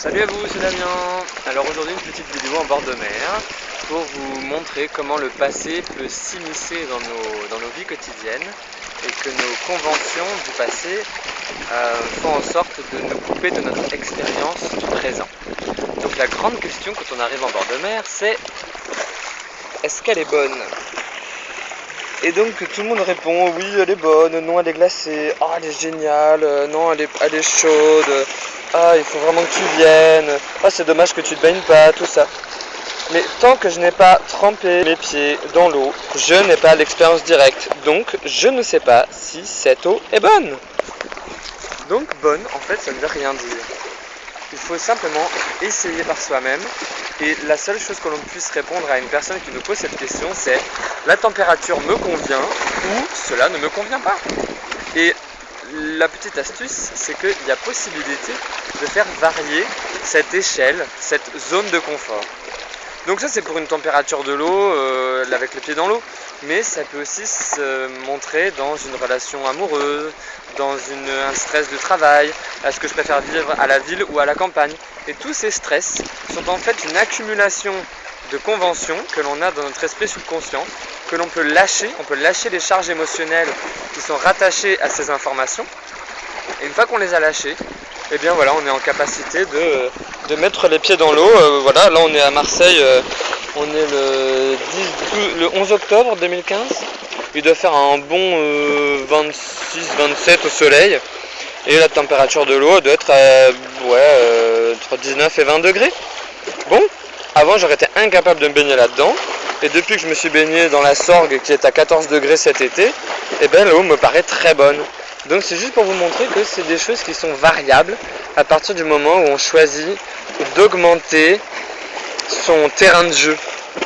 Salut à vous, c'est Damien. Alors aujourd'hui une petite vidéo en bord de mer pour vous montrer comment le passé peut s'immiscer dans nos vies quotidiennes et que nos conventions du passé font en sorte de nous couper de notre expérience du présent. Donc la grande question quand on arrive en bord de mer, c'est est-ce qu'elle est bonne? Et donc tout le monde répond oui elle est bonne, non elle est glacée, ah elle est géniale, non elle est chaude, ah il faut vraiment que tu viennes, ah c'est dommage que tu te baignes pas, tout ça. Mais tant que je n'ai pas trempé mes pieds dans l'eau, je n'ai pas l'expérience directe, donc je ne sais pas si cette eau est bonne. Donc bonne en fait ça ne veut rien dire. Il faut simplement essayer par soi-même. Et la seule chose que l'on puisse répondre à une personne qui nous pose cette question, c'est la température me convient ou cela ne me convient pas. Et la petite astuce, c'est qu'il y a possibilité de faire varier cette échelle, cette zone de confort. Donc ça c'est pour une température de l'eau, avec les pieds dans l'eau, mais ça peut aussi se montrer dans une relation amoureuse, dans un stress de travail, est-ce que je préfère vivre à la ville ou à la campagne. Et tous ces stress sont en fait une accumulation de conventions que l'on a dans notre esprit subconscient, que l'on peut lâcher, on peut lâcher les charges émotionnelles qui sont rattachées à ces informations, et une fois qu'on les a lâchées, et bien voilà, on est en capacité de mettre les pieds dans l'eau. Voilà, là on est à Marseille, on est le 11 octobre 2015. Il doit faire un bon 26-27 au soleil. Et la température de l'eau doit être entre 19 et 20 degrés. Bon, avant j'aurais été incapable de me baigner là-dedans. Et depuis que je me suis baigné dans la Sorgue qui est à 14 degrés cet été, et bien l'eau me paraît très bonne. Donc c'est juste pour vous montrer que c'est des choses qui sont variables à partir du moment où on choisit d'augmenter son terrain de jeu,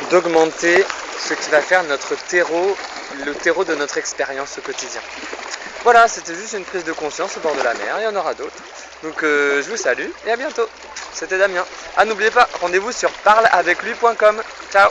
d'augmenter ce qui va faire notre terreau, le terreau de notre expérience au quotidien. Voilà, c'était juste une prise de conscience au bord de la mer, il y en aura d'autres. Donc je vous salue et à bientôt. C'était Damien. Ah n'oubliez pas, rendez-vous sur parleaveclui.com. Ciao.